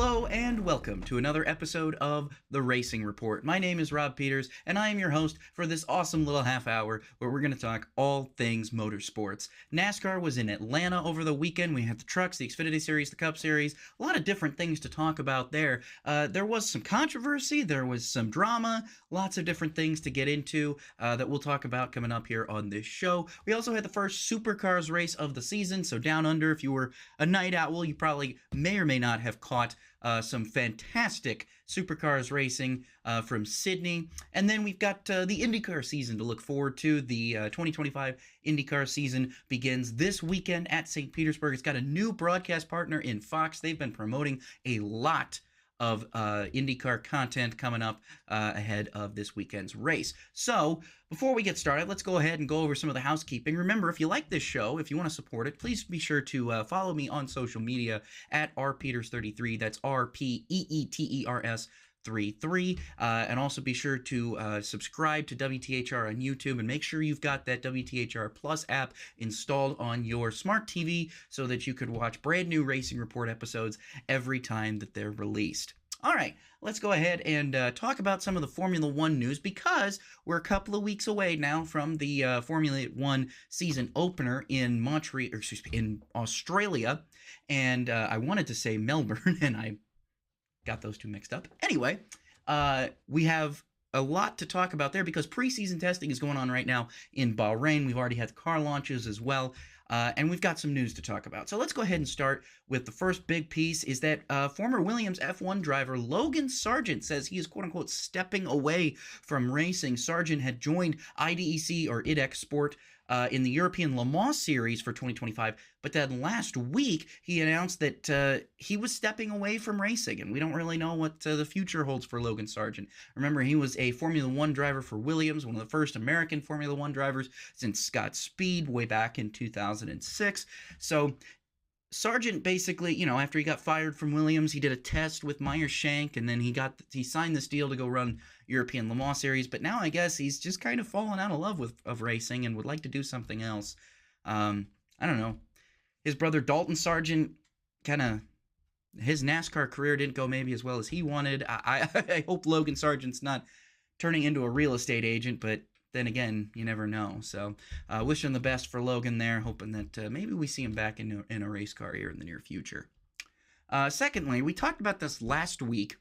Hello and welcome to another episode of The Racing Report. My name is Rob Peeters and I am your host for this awesome little half hour where we're going to talk all things motorsports. NASCAR was in Atlanta over the weekend. We had the trucks, the Xfinity Series, the Cup Series, a lot of different things to talk about there. There was some controversy, there was some drama, lots of different things to get into that we'll talk about coming up here on this show. We also had the first Supercars race of the season, so down under, if you were a night owl, you probably may or may not have caught some fantastic Supercars racing from Sydney. And then we've got the IndyCar season to look forward to. The 2025 IndyCar season begins this weekend at St. Petersburg. It's got a new broadcast partner in Fox. They've been promoting a lot of IndyCar content coming up ahead of this weekend's race. So before we get started, let's go ahead and go over some of the housekeeping. Remember, if you like this show, if you want to support it, please be sure to follow me on social media at rpeeters33. That's RPEETERS 33, and also be sure to subscribe to WTHR on YouTube and make sure you've got that WTHR Plus app installed on your smart TV so that you could watch brand new Racing Report episodes every time that they're released. All right, let's go ahead and talk about some of the Formula One news because we're a couple of weeks away now from the Formula One season opener in in Australia, and I wanted to say Melbourne, and I got those two mixed up. Anyway, we have a lot to talk about there because preseason testing is going on right now in Bahrain. We've already had car launches as well, and we've got some news to talk about. So let's go ahead and start with the first big piece is that former Williams F1 driver Logan Sargeant says he is quote-unquote stepping away from racing. Sargeant had joined IDEC or IDEC Sport in the European Le Mans Series for 2025, but then last week he announced that he was stepping away from racing, and we don't really know what the future holds for Logan Sargeant. Remember, he was a Formula One driver for Williams, one of the first American Formula One drivers since Scott Speed way back in 2006. So Sargeant basically, after he got fired from Williams, he did a test with Meyer Shank, and then he signed this deal to go run European Le Mans Series. But now I guess he's just kind of fallen out of love of racing and would like to do something else. I don't know. His brother Dalton Sargeant his NASCAR career didn't go maybe as well as he wanted. I hope Logan Sargent's not turning into a real estate agent, but then again, you never know. So wish him the best for Logan there, hoping that maybe we see him back in a race car here in the near future. Secondly, we talked about this last week,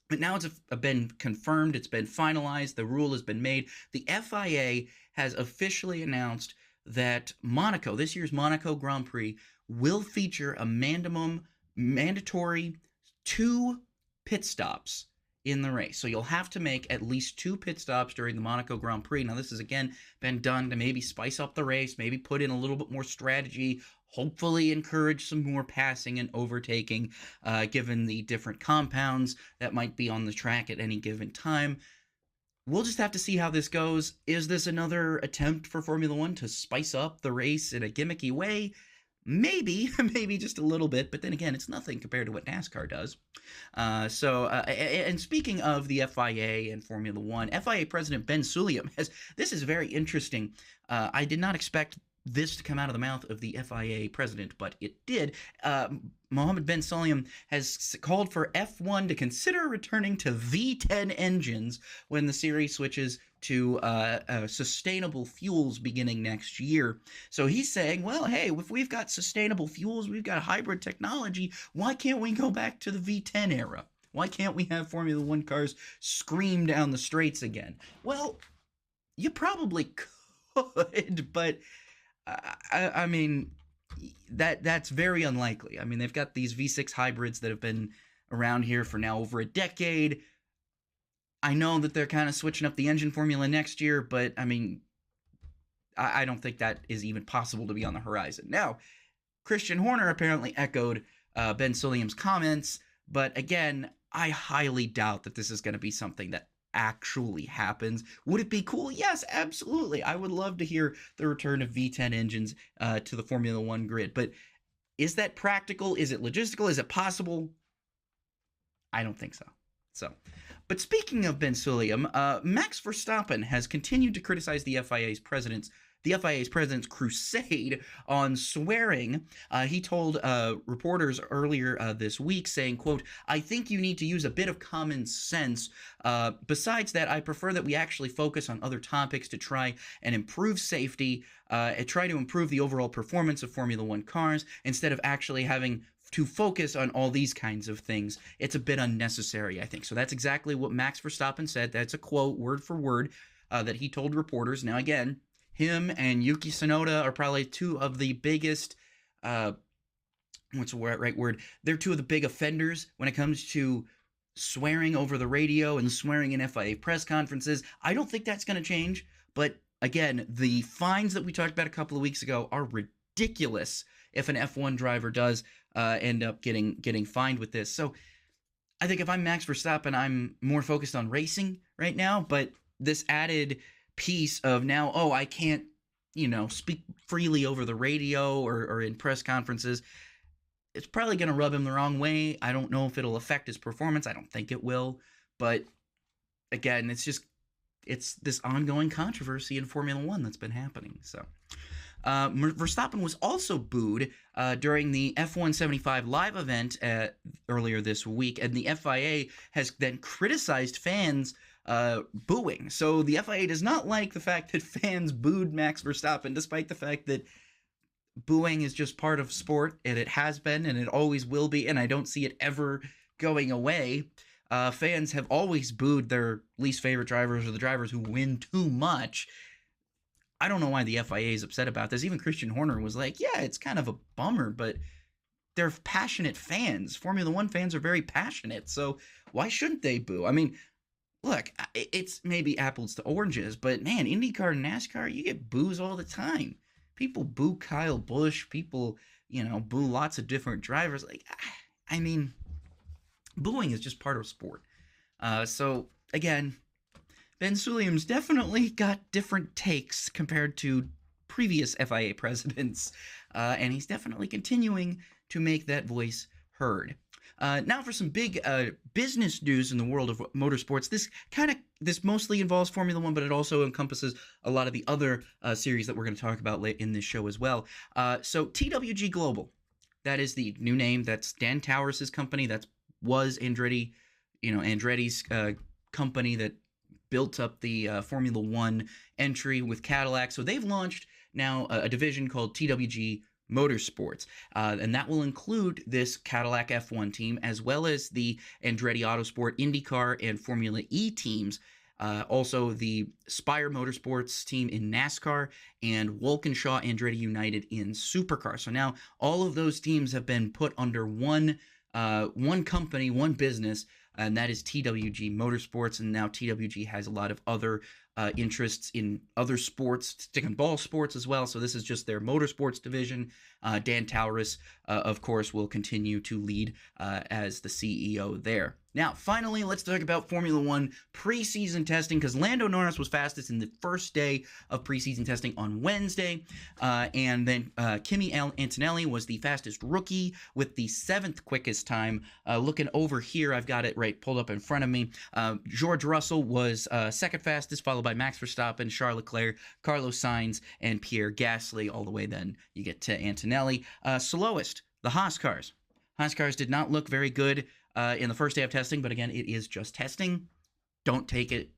but now it's been confirmed, it's been finalized, the rule has been made. The FIA has officially announced that Monaco, this year's Monaco Grand Prix, will feature a mandatory 2 pit stops in the race. So you'll have to make at least 2 pit stops during the Monaco Grand Prix. Now, this has, again, been done to maybe spice up the race, maybe put in a little bit more strategy, hopefully encourage some more passing and overtaking, given the different compounds that might be on the track at any given time. We'll just have to see how this goes. Is this another attempt for Formula One to spice up the race in a gimmicky way? Maybe just a little bit, but then again, it's nothing compared to what NASCAR does. And speaking of the FIA and Formula One, FIA President Ben Sulayem this is very interesting. I did not expect this to come out of the mouth of the FIA president, but it did. Mohammed Ben Sulayem has called for F1 to consider returning to V10 engines when the series switches to sustainable fuels beginning next year. So he's saying, well, hey, if we've got sustainable fuels, we've got hybrid technology, why can't we go back to the V10 era? Why can't we have Formula One cars scream down the straights again? Well, you probably could, but I mean, that's very unlikely. I mean, they've got these V6 hybrids that have been around here for now over a decade. I know that they're kind of switching up the engine formula next year, but I mean, I don't think that is even possible to be on the horizon. Now, Christian Horner apparently echoed Ben Sulayem's comments, but again, I highly doubt that this is going to be something that actually happens. Would it be cool? Yes, absolutely. I would love to hear the return of V10 engines to the Formula One grid, but is that practical? Is it logistical? Is it possible? I don't think so. But speaking of Ben Sulayem, Max Verstappen has continued to criticize the FIA's president's the FIA's president's crusade on swearing. He told reporters earlier this week, saying, quote, "I think you need to use a bit of common sense. Besides that, I prefer that we actually focus on other topics to try and improve safety, and try to improve the overall performance of Formula One cars, instead of actually having to focus on all these kinds of things. It's a bit unnecessary, I think." So that's exactly what Max Verstappen said. That's a quote, word for word, that he told reporters. Now, again, him and Yuki Tsunoda are probably two of the biggest, what's the right word? They're two of the big offenders when it comes to swearing over the radio and swearing in FIA press conferences. I don't think that's going to change, but again, the fines that we talked about a couple of weeks ago are ridiculous if an F1 driver does end up getting fined with this. So I think if I'm Max Verstappen, I'm more focused on racing right now, but this added piece of now, oh, I can't, speak freely over the radio or in press conferences, it's probably going to rub him the wrong way. I don't know if it'll affect his performance. I don't think it will. But again, it's this ongoing controversy in Formula One that's been happening. So Verstappen was also booed during the F175 live event earlier this week, and the FIA has then criticized fans booing. So the FIA does not like the fact that fans booed Max Verstappen, despite the fact that booing is just part of sport, and it has been, and it always will be, and I don't see it ever going away. Fans have always booed their least favorite drivers or the drivers who win too much. I don't know why the FIA is upset about this. Even Christian Horner was like, yeah, it's kind of a bummer, but they're passionate fans. Formula One fans are very passionate, so why shouldn't they boo? I mean, look, it's maybe apples to oranges, but man, IndyCar and NASCAR, you get boos all the time. People boo Kyle Busch. People, boo lots of different drivers. Like, I mean, booing is just part of sport. So, again, Ben Sulayem's definitely got different takes compared to previous FIA presidents, and he's definitely continuing to make that voice heard. Now for some big business news in the world of motorsports. This mostly involves Formula One, but it also encompasses a lot of the other series that we're going to talk about in this show as well. So TWG Global, that is the new name. That's Dan Towers' company. That was Andretti's company that built up the Formula One entry with Cadillac. So they've launched now a division called TWG Motorsports, and that will include this Cadillac F1 team, as well as the Andretti Autosport IndyCar and Formula E teams, also the Spire Motorsports team in NASCAR, and Walkinshaw Andretti United in Supercar. So now all of those teams have been put under one company, one business, and that is TWG Motorsports. And now TWG has a lot of other interests in other sports, stick and ball sports as well. So this is just their motorsports division. Dan Towers, of course, will continue to lead as the CEO there. Now, finally, let's talk about Formula One preseason testing, because Lando Norris was fastest in the first day of preseason testing on Wednesday, and then Kimi Antonelli was the fastest rookie with the 7th quickest time. Looking over here, I've got it right pulled up in front of me. George Russell was second fastest, followed by Max Verstappen, Charles Leclerc, Carlos Sainz, and Pierre Gasly. All the way then you get to Antonelli. Slowest, the Haas cars. Haas cars did not look very good in the first day of testing, but again, it is just testing. Don't take it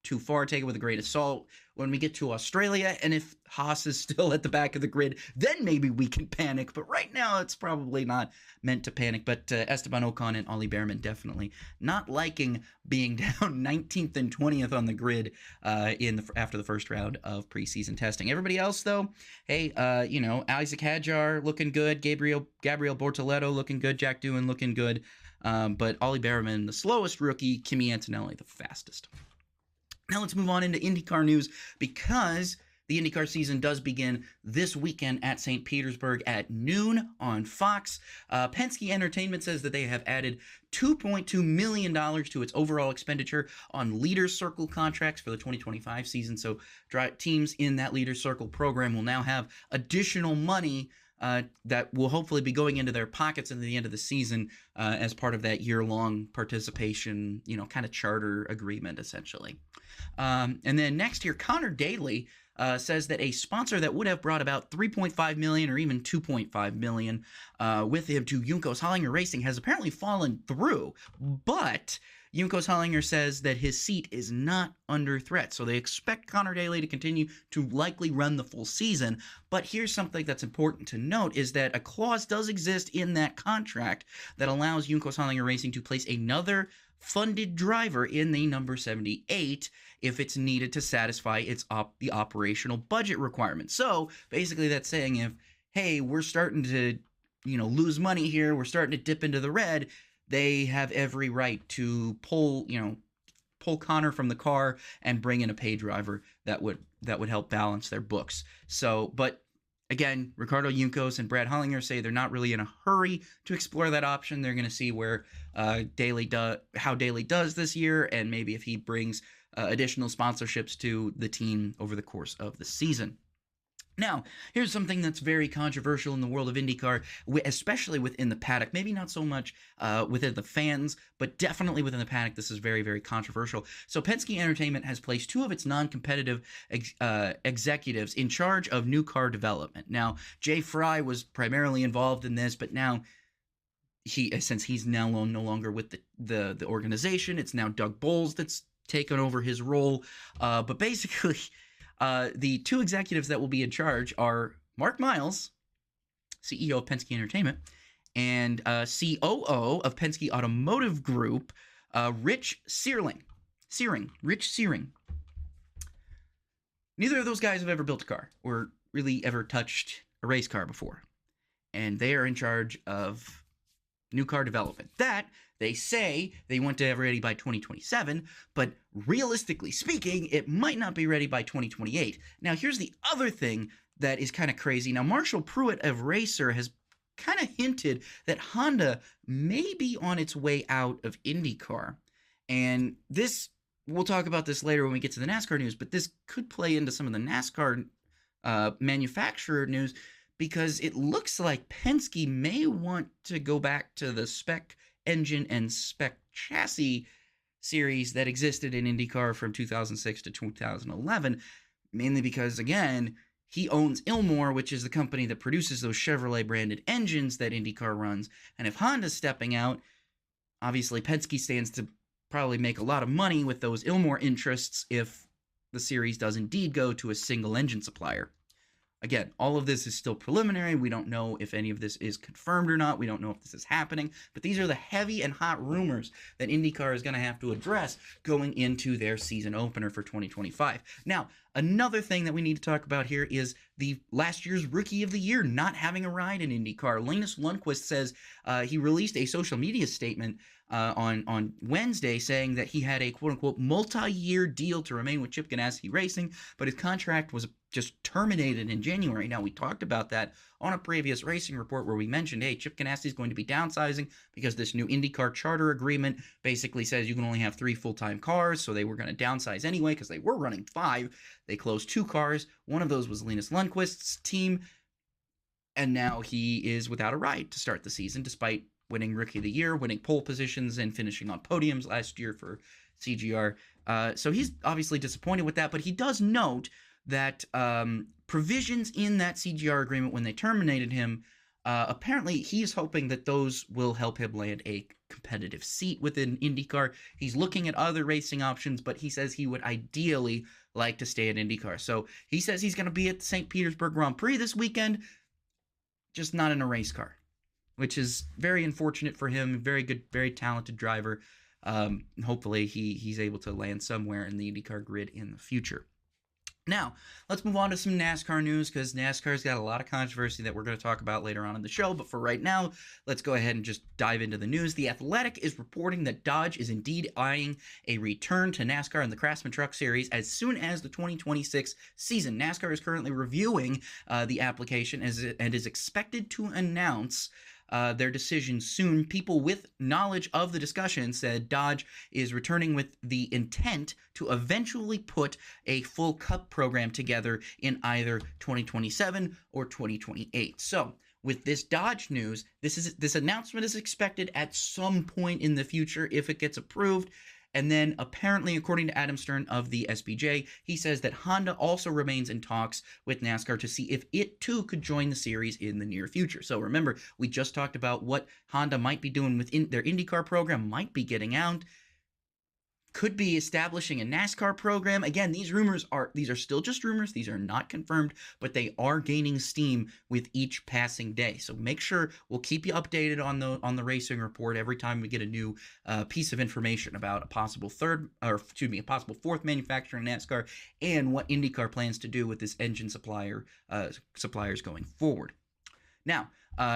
too far. Take it with a grain of salt. When we get to Australia, and if Haas is still at the back of the grid, then maybe we can panic. But right now, it's probably not meant to panic. But Esteban Ocon and Ollie Behrman definitely not liking being down 19th and 20th on the grid after the first round of preseason testing. Everybody else, though, hey, Isaac Hadjar looking good, Gabriel Bortoletto looking good, Jack Doohan looking good. But Ollie Behrman, the slowest rookie, Kimi Antonelli, the fastest. Now let's move on into IndyCar news, because the IndyCar season does begin this weekend at St. Petersburg at noon on Fox. Penske Entertainment says that they have added $2.2 million to its overall expenditure on Leaders Circle contracts for the 2025 season. So teams in that Leaders Circle program will now have additional money that will hopefully be going into their pockets at the end of the season as part of that year-long participation, kind of charter agreement, essentially. And then next year, Conor Daly, says that a sponsor that would have brought about $3.5 million or even $2.5 million with him to Juncos Hollinger Racing has apparently fallen through, but Juncos Hollinger says that his seat is not under threat, so they expect Conor Daly to continue to likely run the full season. But here's something that's important to note is that a clause does exist in that contract that allows Juncos Hollinger Racing to place another funded driver in the number 78 if it's needed to satisfy the operational budget requirements. So basically that's saying if, hey, we're starting to, lose money here, we're starting to dip into the red, they have every right to pull Conor from the car and bring in a pay driver that would help balance their books. So, but again, Ricardo Juncos and Brad Hollinger say they're not really in a hurry to explore that option. They're going to see where how Daly does this year, and maybe if he brings additional sponsorships to the team over the course of the season. Now, here's something that's very controversial in the world of IndyCar, especially within the paddock. Maybe not so much within the fans, but definitely within the paddock, this is very, very controversial. So Penske Entertainment has placed two of its non-competitive executives in charge of new car development. Now, Jay Fry was primarily involved in this, but now since he's now no longer with the organization, it's now Doug Bowles that's taken over his role. But basically, the two executives that will be in charge are Mark Miles, CEO of Penske Entertainment, and COO of Penske Automotive Group, Rich Searing. Neither of those guys have ever built a car or really ever touched a race car before. And they are in charge of new car development. That they say they want to have ready by 2027, but realistically speaking, it might not be ready by 2028. Now, here's the other thing that is kind of crazy. Now, Marshall Pruitt of Racer has kind of hinted that Honda may be on its way out of IndyCar. And this, we'll talk about this later when we get to the NASCAR news, but this could play into some of the NASCAR manufacturer news, because it looks like Penske may want to go back to the spec engine and spec chassis series that existed in IndyCar from 2006 to 2011, mainly because, again, he owns Ilmor, which is the company that produces those Chevrolet branded engines that IndyCar runs. And if Honda's stepping out, obviously Penske stands to probably make a lot of money with those Ilmor interests if the series does indeed go to a single engine supplier. Again, all of this is still preliminary. We don't know if any of this is confirmed or not. We don't know if this is happening. But these are the heavy and hot rumors that IndyCar is going to have to address going into their season opener for 2025. Now, another thing that we need to talk about here is the last year's Rookie of the Year not having a ride in IndyCar. Linus Lundqvist says he released a social media statement on Wednesday saying that he had a quote-unquote multi-year deal to remain with Chip Ganassi Racing, but his contract was just terminated in January. Now, we talked about that on a previous racing report where we mentioned, hey, Chip Ganassi is going to be downsizing because this new IndyCar charter agreement basically says you can only have 3 full-time cars, so they were going to downsize anyway because they were running 5. They closed 2 cars. One of those was Linus Lundqvist's team, and now he is without a ride to start the season, despite winning Rookie of the Year, winning pole positions, and finishing on podiums last year for CGR. So he's obviously disappointed with that, but he does note that provisions in that CGR agreement when they terminated him, apparently he is hoping that those will help him land a competitive seat within IndyCar. He's looking at other racing options, but he says he would ideally like to stay at IndyCar. So he says he's going to be at the St. Petersburg Grand Prix this weekend, just not in a race car, which is very unfortunate for him. Very good, very talented driver. Hopefully he's able to land somewhere in the IndyCar grid in the future. Now, let's move on to some NASCAR news, because NASCAR's got a lot of controversy that we're going to talk about later on in the show. But for right now, let's go ahead and just dive into the news. The Athletic is reporting that Dodge is indeed eyeing a return to NASCAR in the Craftsman Truck Series as soon as the 2026 season. NASCAR is currently reviewing the application and is expected to announce their decision soon. People with knowledge of the discussion said Dodge is returning with the intent to eventually put a full Cup program together in either 2027 or 2028. So with this Dodge news, this announcement is expected at some point in the future if it gets approved. And then apparently, according to Adam Stern of the SBJ, he says that Honda also remains in talks with NASCAR to see if it too could join the series in the near future. So remember, we just talked about what Honda might be doing within their IndyCar program, might be getting out, could be establishing a NASCAR program. Again, these are still just rumors. These are not confirmed, but they are gaining steam with each passing day. So make sure we'll keep you updated on the racing report every time we get a new piece of information about a possible fourth manufacturer in NASCAR and what IndyCar plans to do with this engine suppliers going forward. Now,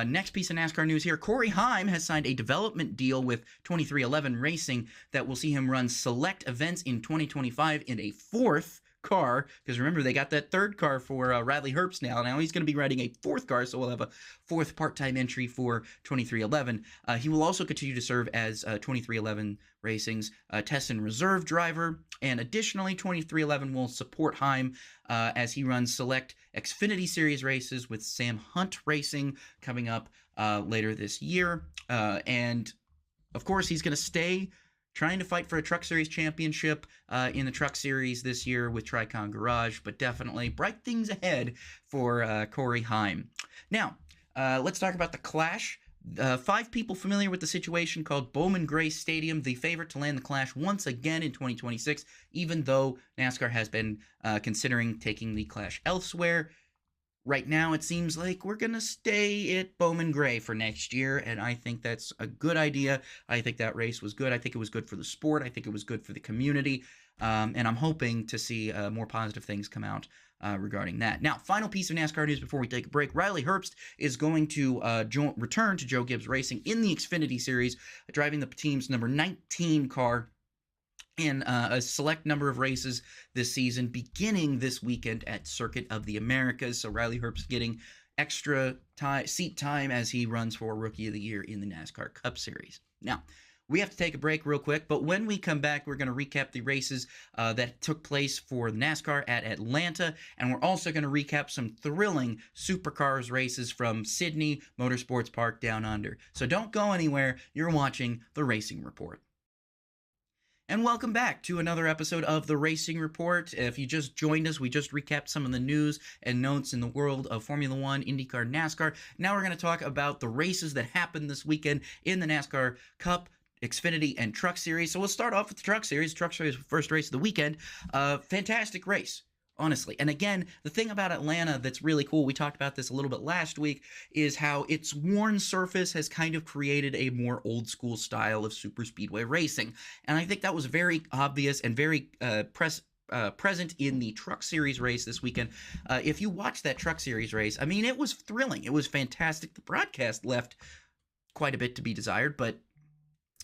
next piece of NASCAR news here. Corey Heim has signed a development deal with 2311 Racing that will see him run select events in 2025 in a fourth car, because remember, they got that third car for Radley Herbst now. Now he's going to be riding a fourth car, so we'll have a fourth part-time entry for 2311. He will also continue to serve as 2311 Racing's test and reserve driver, and additionally, 2311 will support Heim as he runs select Xfinity Series races with Sam Hunt Racing coming up later this year. And, of course, he's going to stay trying to fight for a Truck Series championship in the Truck Series this year with Tricon Garage, but definitely bright things ahead for Corey Heim. Now, let's talk about the Clash. 5 people familiar with the situation called Bowman Gray Stadium, the favorite to land the Clash once again in 2026, even though NASCAR has been considering taking the Clash elsewhere. Right now, it seems like we're going to stay at Bowman Gray for next year, and I think that's a good idea. I think that race was good. I think it was good for the sport. I think it was good for the community, and I'm hoping to see more positive things come out regarding that. Now, final piece of NASCAR news before we take a break. Riley Herbst is going to return to Joe Gibbs Racing in the Xfinity Series, driving the team's number 19 car in a select number of races this season, beginning this weekend at Circuit of the Americas. So Riley Herbst getting extra seat time as he runs for Rookie of the Year in the NASCAR Cup Series. Now, we have to take a break real quick, but when we come back, we're going to recap the races that took place for NASCAR at Atlanta, and we're also going to recap some thrilling supercars races from Sydney Motorsports Park down under. So don't go anywhere. You're watching The Racing Report. And welcome back to another episode of The Racing Report. If you just joined us, we just recapped some of the news and notes in the world of Formula One, IndyCar, NASCAR. Now we're going to talk about the races that happened this weekend in the NASCAR Cup, Xfinity, and Truck Series. So we'll start off with the Truck Series. Truck Series, first race of the weekend. Fantastic race, honestly. And again, the thing about Atlanta that's really cool, we talked about this a little bit last week, is how its worn surface has kind of created a more old school style of super speedway racing. And I think that was very obvious and very present in the Truck Series race this weekend. If you watch that Truck Series race, I mean, it was thrilling. It was fantastic. The broadcast left quite a bit to be desired, but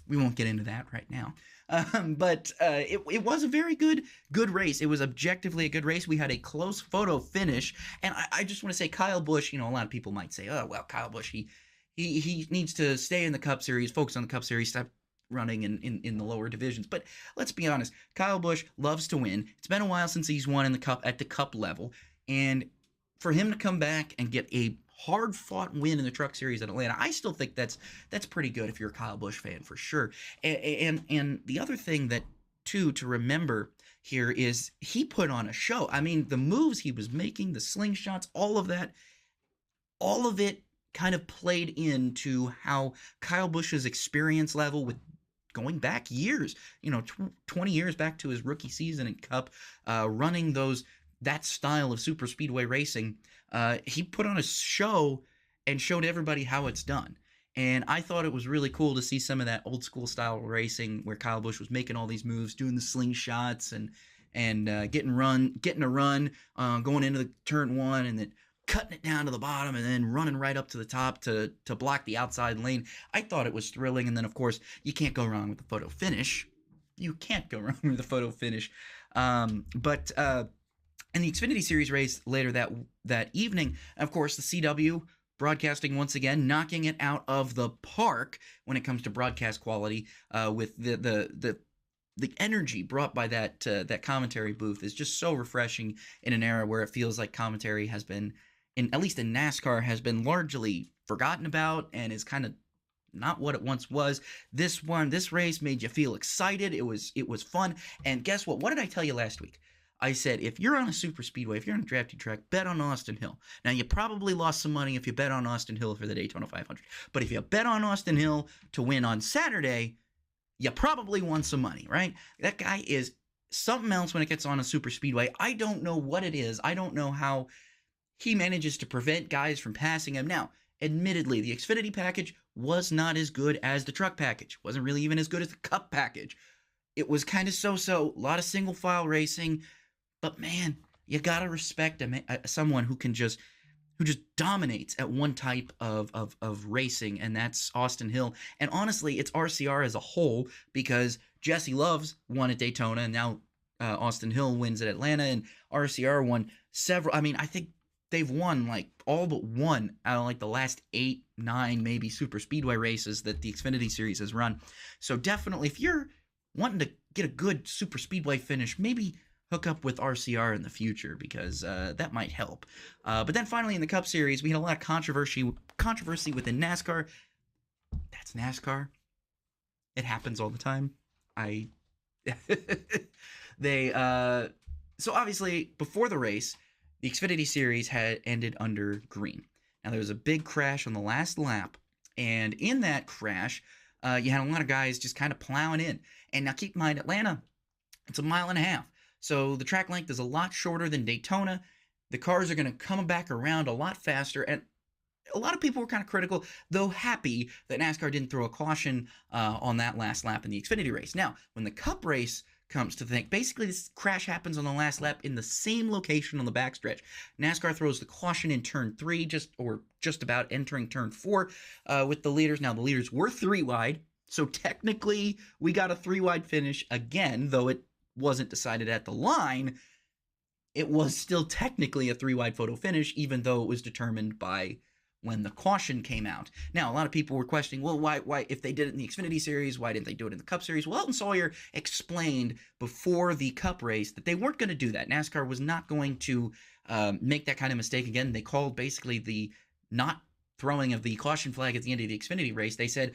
we won't get into that right now. But it was a very good race. It was objectively a good race. We had a close photo finish, and I just want to say Kyle Busch, a lot of people might say, oh, well, Kyle Busch, he needs to stay in the Cup Series, focus on the Cup Series, stop running in the lower divisions. But let's be honest, Kyle Busch loves to win. It's been a while since he's won in the Cup at the Cup level, and for him to come back and get a hard-fought win in the Truck Series at Atlanta, I still think that's pretty good if you're a Kyle Busch fan, for sure. And the other thing that, too, to remember here is he put on a show. I mean, the moves he was making, the slingshots, all of it kind of played into how Kyle Busch's experience level with going back years, 20 years back to his rookie season in Cup, running that style of super speedway racing, he put on a show and showed everybody how it's done. And I thought it was really cool to see some of that old school style racing where Kyle Busch was making all these moves, doing the slingshots and getting a run, going into the turn one and then cutting it down to the bottom and then running right up to the top to block the outside lane. I thought it was thrilling. And then, of course, you can't go wrong with the photo finish. You can't go wrong with the photo finish. But in the Xfinity Series race later that evening, of course, the CW broadcasting once again, knocking it out of the park when it comes to broadcast quality, with the energy brought by that commentary booth is just so refreshing in an era where it feels like commentary has been, at least in NASCAR, has been largely forgotten about and is kind of not what it once was. This race made you feel excited. It was fun. And guess what? What did I tell you last week? I said, if you're on a super speedway, if you're on a drafty track, bet on Austin Hill. Now, you probably lost some money if you bet on Austin Hill for the Daytona 500. But if you bet on Austin Hill to win on Saturday, you probably won some money, right? That guy is something else when it gets on a super speedway. I don't know what it is. I don't know how he manages to prevent guys from passing him. Now, admittedly, the Xfinity package was not as good as the truck package. Wasn't really even as good as the Cup package. It was kind of so-so, a lot of single file racing. But man, you gotta respect someone who just dominates at one type of racing, and that's Austin Hill. And honestly, it's RCR as a whole, because Jesse Loves won at Daytona, and now Austin Hill wins at Atlanta, and RCR won several. I mean, I think they've won like all but one out of like the last 8, 9 maybe super speedway races that the Xfinity series has run. So definitely, if you're wanting to get a good super speedway finish, maybe hook up with RCR in the future, because that might help. But then finally in the Cup Series, we had a lot of controversy within NASCAR. That's NASCAR. It happens all the time. So obviously before the race, the Xfinity Series had ended under green. Now there was a big crash on the last lap, and in that crash, you had a lot of guys just kind of plowing in. And now keep in mind, Atlanta, it's 1.5 miles. So the track length is a lot shorter than Daytona. The cars are going to come back around a lot faster, and a lot of people were kind of critical, though happy that NASCAR didn't throw a caution on that last lap in the Xfinity race. Now, when the Cup race comes to think, basically this crash happens on the last lap in the same location on the backstretch. NASCAR throws the caution in turn 3, just about entering turn 4 with the leaders. Now, the leaders were 3 wide, so technically we got a 3 wide finish again, though it wasn't decided at the line. It was still technically a 3 wide photo finish, even though it was determined by when the caution came out. Now, a lot of people were questioning, well, why if they did it in the Xfinity Series, why didn't they do it in the Cup Series? Well, Elton Sawyer explained before the Cup race that they weren't going to do that. NASCAR was not going to make that kind of mistake again. They called basically the not throwing of the caution flag at the end of the Xfinity race. They said,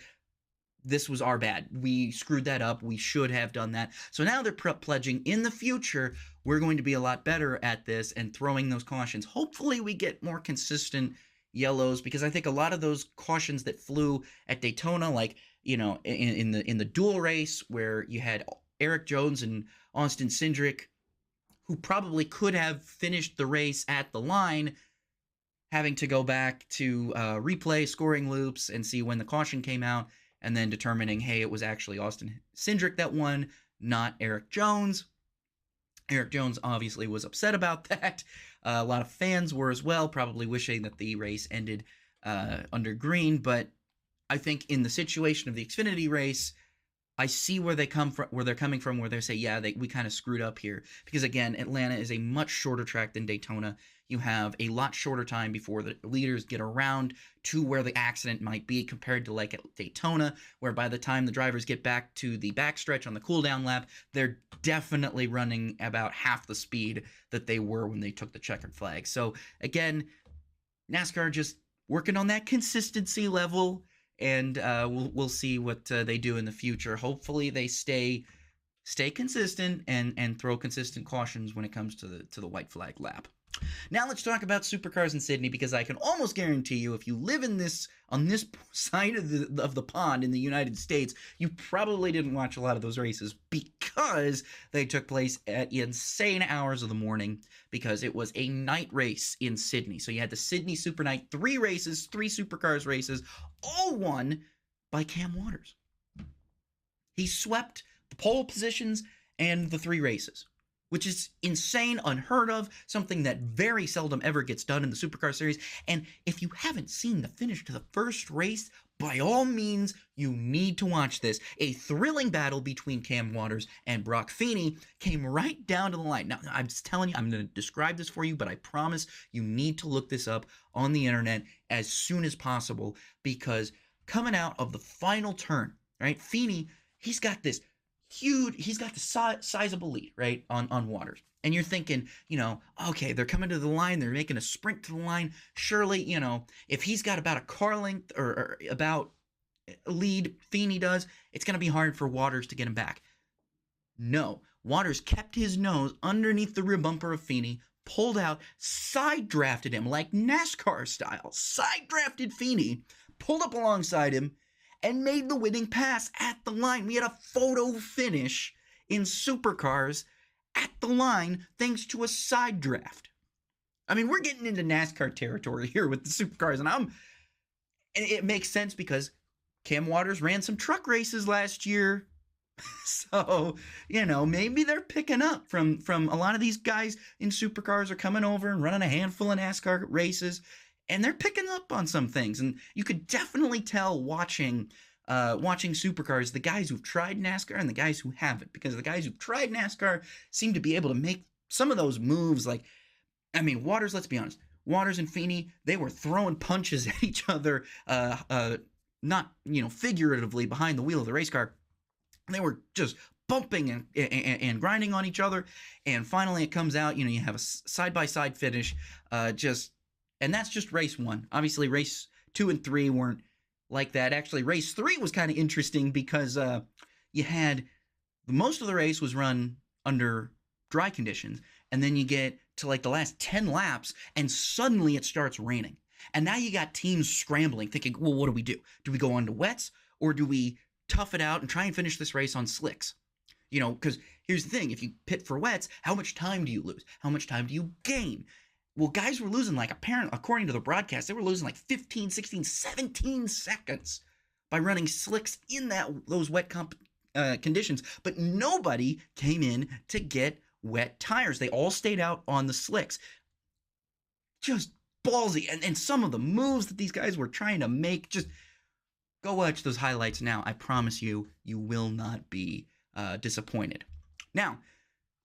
this was our bad. We screwed that up. We should have done that. So now they're pledging in the future, we're going to be a lot better at this and throwing those cautions. Hopefully we get more consistent yellows, because I think a lot of those cautions that flew at Daytona, like, you know, in the dual race where you had Eric Jones and Austin Cindric, who probably could have finished the race at the line, having to go back to replay scoring loops and see when the caution came out, and then determining, hey, it was actually Austin Cindric that won, not Eric Jones. Eric Jones obviously was upset about that. A lot of fans were as well, probably wishing that the race ended under green. But I think in the situation of the Xfinity race, I see where they're coming from, where they say, yeah, we kind of screwed up here. Because again, Atlanta is a much shorter track than Daytona. You have a lot shorter time before the leaders get around to where the accident might be, compared to like at Daytona, where by the time the drivers get back to the backstretch on the cooldown lap, they're definitely running about half the speed that they were when they took the checkered flag. So again, NASCAR just working on that consistency level, and we'll see what they do in the future. Hopefully they stay consistent and throw consistent cautions when it comes to the white flag lap. Now let's talk about supercars in Sydney, because I can almost guarantee you, if you live on this side of the pond in the United States, you probably didn't watch a lot of those races, because they took place at insane hours of the morning, because it was a night race in Sydney. So you had the Sydney Super Night, 3 races, 3 supercars races, all won by Cam Waters. He swept the pole positions and the 3 races, which is insane, unheard of, something that very seldom ever gets done in the Supercar Series. And if you haven't seen the finish to the first race, by all means, you need to watch this. A thrilling battle between Cam Waters and Brock Feeney came right down to the line. Now, I'm just telling you, I'm going to describe this for you, but I promise you need to look this up on the internet as soon as possible, because coming out of the final turn, right, Feeney, he's got this sizable lead, right, on Waters. And you're thinking, you know, okay, they're coming to the line, they're making a sprint to the line. Surely, you know, if he's got about a car length or about lead Feeney does, it's going to be hard for Waters to get him back. No, Waters kept his nose underneath the rear bumper of Feeney, pulled out, side drafted him like NASCAR style, side drafted Feeney, pulled up alongside him, and made the winning pass at the line. We had a photo finish in Supercars at the line thanks to a side draft. I mean, we're getting into NASCAR territory here with the Supercars, and it makes sense because Cam Waters ran some truck races last year. So, maybe they're picking up from a lot of these guys in Supercars are coming over and running a handful of NASCAR races, and they're picking up on some things. And you could definitely tell watching Supercars, the guys who've tried NASCAR and the guys who haven't, because the guys who've tried NASCAR seem to be able to make some of those moves. Like, I mean, Waters, let's be honest, Waters and Feeney, they were throwing punches at each other, not, figuratively behind the wheel of the race car. They were just bumping and grinding on each other. And finally it comes out, you have a side-by-side finish, and that's just race 1. Obviously, race 2 and 3 weren't like that. Actually, race 3 was kind of interesting because you had most of the race was run under dry conditions, and then you get to like the last 10 laps, and suddenly it starts raining. And now you got teams scrambling, thinking, well, what do we do? Do we go on to wets, or do we tough it out and try and finish this race on slicks? Because here's the thing, if you pit for wets, how much time do you lose? How much time do you gain? Well, guys were losing according to the broadcast, they were losing like 15, 16, 17 seconds by running slicks in those wet conditions. But nobody came in to get wet tires. They all stayed out on the slicks. Just ballsy. And some of the moves that these guys were trying to make, just go watch those highlights now. I promise you, you will not be disappointed. Now,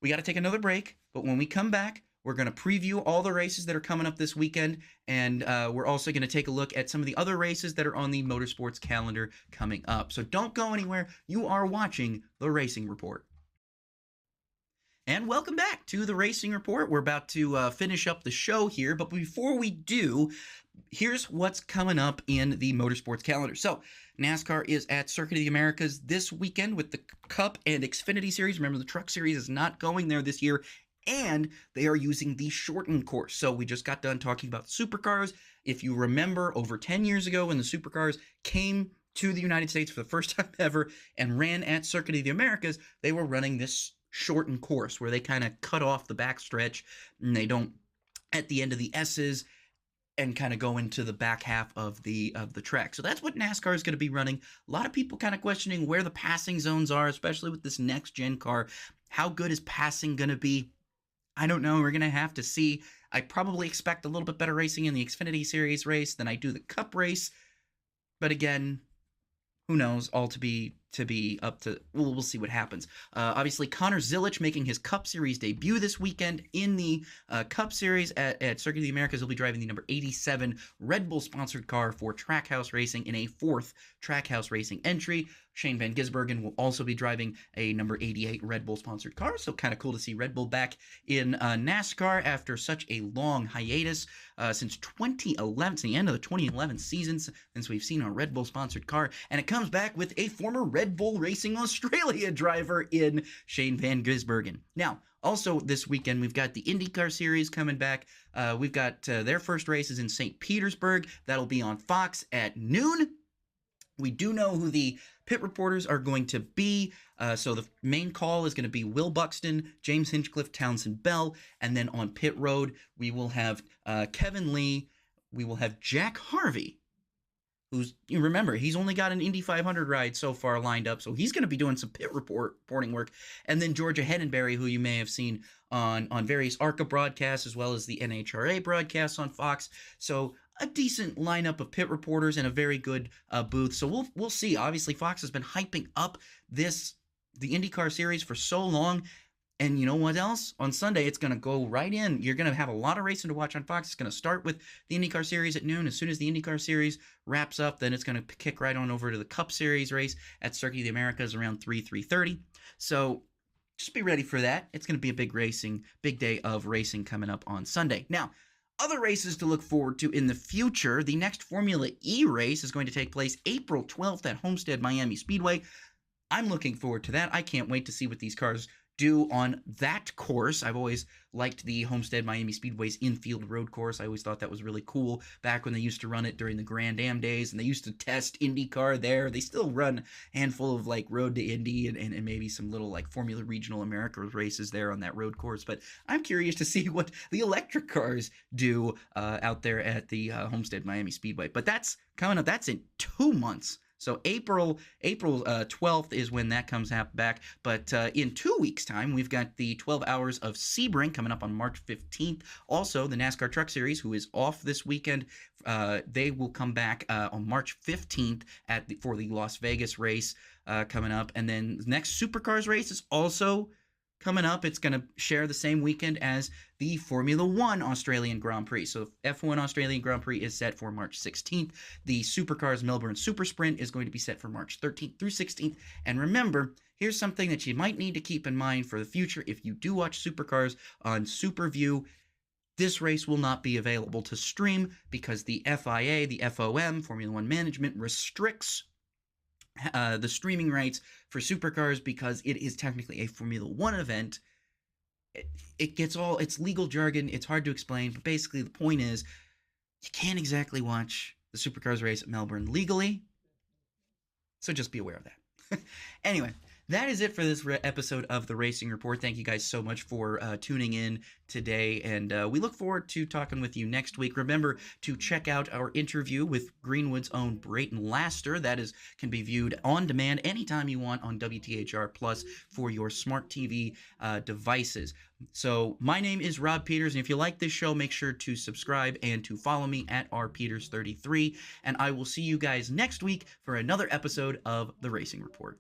we got to take another break, but when we come back, we're going to preview all the races that are coming up this weekend, and we're also going to take a look at some of the other races that are on the motorsports calendar coming up. So don't go anywhere. You are watching The Racing Report. And welcome back to The Racing Report. We're about to finish up the show here, but before we do, here's what's coming up in the motorsports calendar. So, NASCAR is at Circuit of the Americas this weekend with the Cup and Xfinity Series. Remember, the Truck Series is not going there this year, and they are using the shortened course. So, we just got done talking about Supercars. If you remember, over 10 years ago when the Supercars came to the United States for the first time ever and ran at Circuit of the Americas, they were running this shortened course where they kind of cut off the backstretch and they don't at the end of the S's and kind of go into the back half of the track. So that's what NASCAR is going to be running. A lot of people kind of questioning where the passing zones are, especially with this next gen car. How good is passing going to be? I don't know. We're going to have to see. I probably expect a little bit better racing in the Xfinity Series race than I do the Cup race. But again, who knows? All to be up to, we'll see what happens. Obviously, Connor Daly making his Cup Series debut this weekend in the Cup Series at Circuit of the Americas. He'll be driving the number 87 Red Bull sponsored car for Trackhouse Racing in a 4th Trackhouse Racing entry. Shane Van Gisbergen will also be driving a number 88 Red Bull sponsored car, so kind of cool to see Red Bull back in NASCAR after such a long hiatus since 2011, the end of the 2011 season, since we've seen a Red Bull sponsored car, and it comes back with a former Red Bull Racing Australia driver in Shane Van Gisbergen. Now, also this weekend, we've got the IndyCar Series coming back. We've got their first races in St. Petersburg. That'll be on Fox at noon. We do know who the pit reporters are going to be. So the main call is going to be Will Buxton, James Hinchcliffe, Townsend Bell. And then on pit road, we will have Kevin Lee. We will have Jack Harvey, you remember, he's only got an Indy 500 ride so far lined up. So he's going to be doing some pit reporting work. And then Georgia Henenberry, who you may have seen on various ARCA broadcasts as well as the NHRA broadcasts on Fox. So a decent lineup of pit reporters and a very good booth. So we'll see. Obviously, Fox has been hyping up the IndyCar Series for so long. And you know what else? On Sunday, it's going to go right in. You're going to have a lot of racing to watch on Fox. It's going to start with the IndyCar Series at noon. As soon as the IndyCar Series wraps up, then it's going to kick right on over to the Cup Series race at Circuit of the Americas around 3:30. So just be ready for that. It's going to be a big day of racing coming up on Sunday. Now, Other races to look forward to in the future. The next Formula E race is going to take place April 12th at Homestead Miami Speedway. I'm looking forward to that. I can't wait to see what these cars do on that course. I've always liked the Homestead Miami Speedway's infield road course. I always thought that was really cool back when they used to run it during the Grand Am days, and they used to test IndyCar there. They still run a handful of like Road to Indy and maybe some little like Formula Regional America races there on that road course. But I'm curious to see what the electric cars do out there at the Homestead Miami Speedway. But that's coming up. That's in 2 months. So April 12th is when that comes back. But in 2 weeks' time, we've got the 12 Hours of Sebring coming up on March 15th. Also, the NASCAR Truck Series, who is off this weekend, they will come back on March 15th for the Las Vegas race coming up. And then the next Supercars race is also coming up. It's going to share the same weekend as the Formula One Australian Grand Prix. So F1 Australian Grand Prix is set for March 16th. The Supercars Melbourne Super Sprint is going to be set for March 13th through 16th. And remember, here's something that you might need to keep in mind for the future. If you do watch Supercars on SuperView, this race will not be available to stream because the FIA, the FOM, Formula One Management, restricts the streaming rights for Supercars because it is technically a Formula One event. It gets all, it's legal jargon, it's hard to explain, but basically the point is you can't exactly watch the Supercars race at Melbourne legally, so just be aware of that. Anyway, that is it for this episode of the Racing Report. Thank you guys so much for tuning in today, and we look forward to talking with you next week. Remember to check out our interview with Greenwood's own Brayton Laster. That can be viewed on demand anytime you want on WTHR Plus for your smart TV devices. So my name is Rob Peeters, and if you like this show, make sure to subscribe and to follow me at rpeters33, and I will see you guys next week for another episode of the Racing Report.